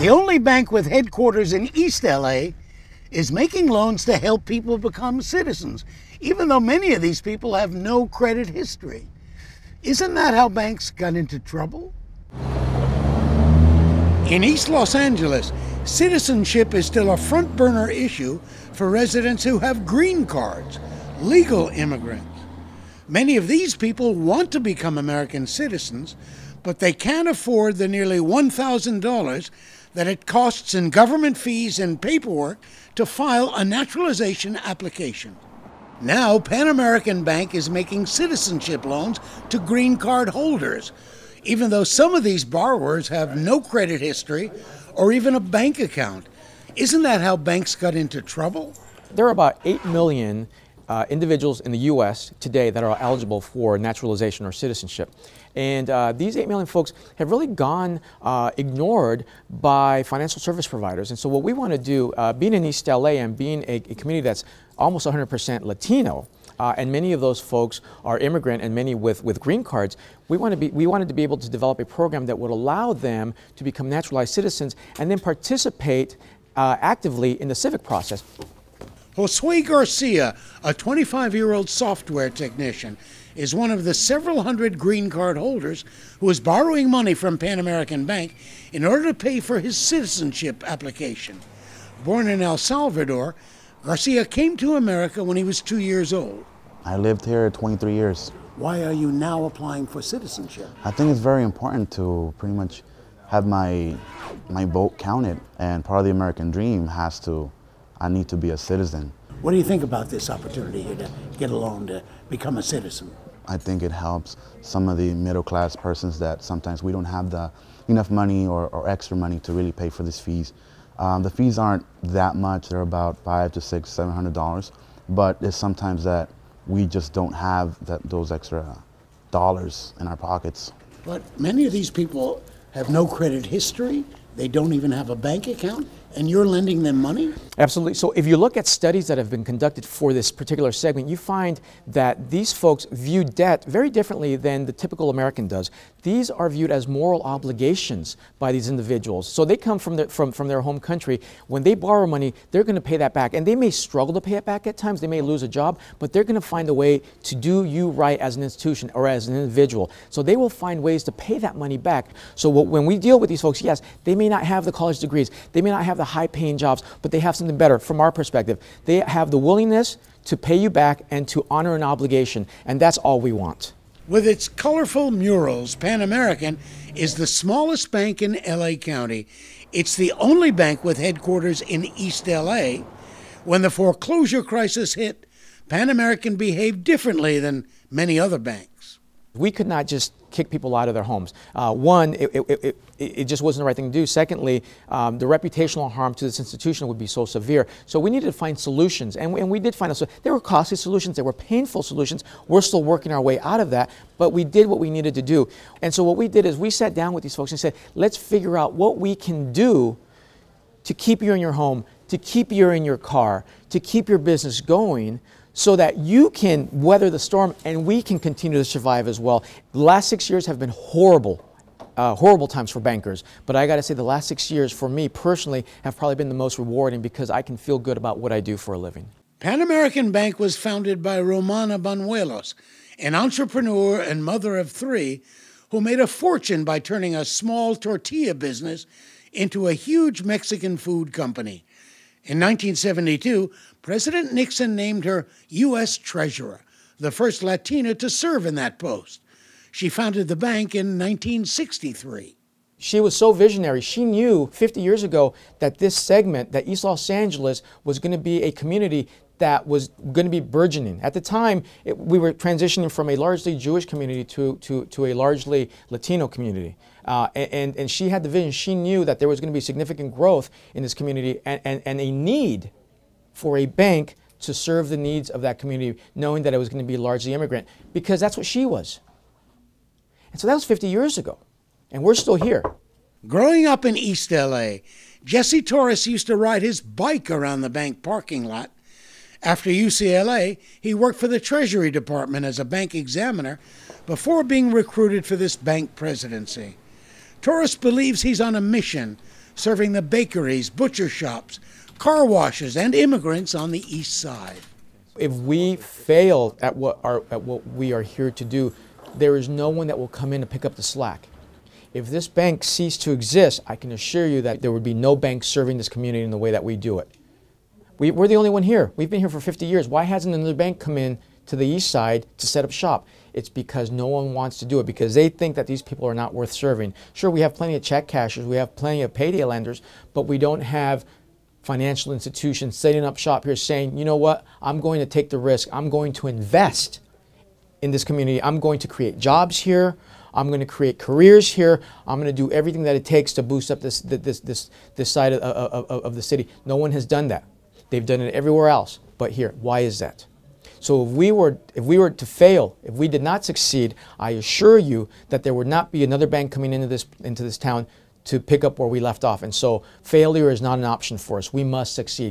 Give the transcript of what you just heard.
The only bank with headquarters in East LA is making loans to help people become citizens, even though many of these people have no credit history. Isn't that how banks got into trouble? In East Los Angeles, citizenship is still a front burner issue for residents who have green cards, legal immigrants. Many of these people want to become American citizens, but they can't afford the nearly $1,000 that it costs in government fees and paperwork to file a naturalization application. Now, Pan American Bank is making citizenship loans to green card holders, even though some of these borrowers have no credit history or even a bank account. Isn't that how banks got into trouble? There are about 8 million individuals in the U.S. today that are eligible for naturalization or citizenship. And these 8 million folks have really gone ignored by financial service providers. And so what we want to do, being in East LA and being a community that's almost 100% Latino, and many of those folks are immigrant and many with green cards, we wanted to be able to develop a program that would allow them to become naturalized citizens and then participate actively in the civic process. Josue Garcia, a 25-year-old software technician, is one of the several hundred green card holders who is borrowing money from Pan American Bank in order to pay for his citizenship application. Born in El Salvador, Garcia came to America when he was 2 years old. I lived here 23 years. Why are you now applying for citizenship? I think it's very important to pretty much have my vote counted, and part of the American dream I need to be a citizen. What do you think about this opportunity here to get a loan to become a citizen? I think it helps some of the middle class persons that sometimes we don't have enough money or extra money to really pay for these fees. The fees aren't that much, they're about $500 to $600, $700, but it's sometimes that we just don't have those extra dollars in our pockets. But many of these people have no credit history, they don't even have a bank account, and you're lending them money? Absolutely. So if you look at studies that have been conducted for this particular segment, you find that these folks view debt very differently than the typical American does. These are viewed as moral obligations by these individuals. So they come from their home country. When they borrow money, they're going to pay that back. And they may struggle to pay it back at times. They may lose a job, but they're going to find a way to do you right as an institution or as an individual. So they will find ways to pay that money back. So when we deal with these folks, yes, they may not have the college degrees. They may not have the high-paying jobs, but they have something better from our perspective. They have the willingness to pay you back and to honor an obligation, and that's all we want. With its colorful murals, Pan American is the smallest bank in LA County. It's the only bank with headquarters in East LA. When the foreclosure crisis hit, Pan American behaved differently than many other banks. We could not just kick people out of their homes. One, it just wasn't the right thing to do. Secondly, the reputational harm to this institution would be so severe. So we needed to find solutions, and we did find them. There were costly solutions, there were painful solutions. We're still working our way out of that, but we did what we needed to do. And so what we did is we sat down with these folks and said, let's figure out what we can do to keep you in your home, to keep you in your car, to keep your business going, so that you can weather the storm and we can continue to survive as well. The last 6 years have been horrible times for bankers, but I gotta say the last 6 years for me personally have probably been the most rewarding because I can feel good about what I do for a living. Pan American Bank was founded by Romana Banuelos, an entrepreneur and mother of three who made a fortune by turning a small tortilla business into a huge Mexican food company. In 1972, President Nixon named her U.S. Treasurer, the first Latina to serve in that post. She founded the bank in 1963. She was so visionary. She knew 50 years ago that this segment, that East Los Angeles, was going to be a community that was going to be burgeoning. At the time, we were transitioning from a largely Jewish community to a largely Latino community. And she had the vision. She knew that there was going to be significant growth in this community and a need for a bank to serve the needs of that community, knowing that it was going to be largely immigrant, because that's what she was. And so that was 50 years ago, and we're still here. Growing up in East LA, Jesse Torres used to ride his bike around the bank parking lot. After UCLA, he worked for the Treasury Department as a bank examiner before being recruited for this bank presidency. Torres believes he's on a mission, serving the bakeries, butcher shops, car washes, and immigrants on the East Side. If we fail at what we are here to do, there is no one that will come in to pick up the slack. If this bank ceased to exist, I can assure you that there would be no bank serving this community in the way that we do it. We're the only one here. We've been here for 50 years. Why hasn't another bank come in to the East Side to set up shop? It's because no one wants to do it, because they think that these people are not worth serving. Sure, we have plenty of check cashers, we have plenty of payday lenders, but we don't have financial institutions setting up shop here saying, you know what, I'm going to take the risk, I'm going to invest in this community, I'm going to create jobs here, I'm going to create careers here, I'm going to do everything that it takes to boost up this side of the city. No one has done that. They've done it everywhere else, but here. Why is that? So if we were to fail, if we did not succeed, I assure you that there would not be another bank coming into this town to pick up where we left off. And so failure is not an option for us. We must succeed.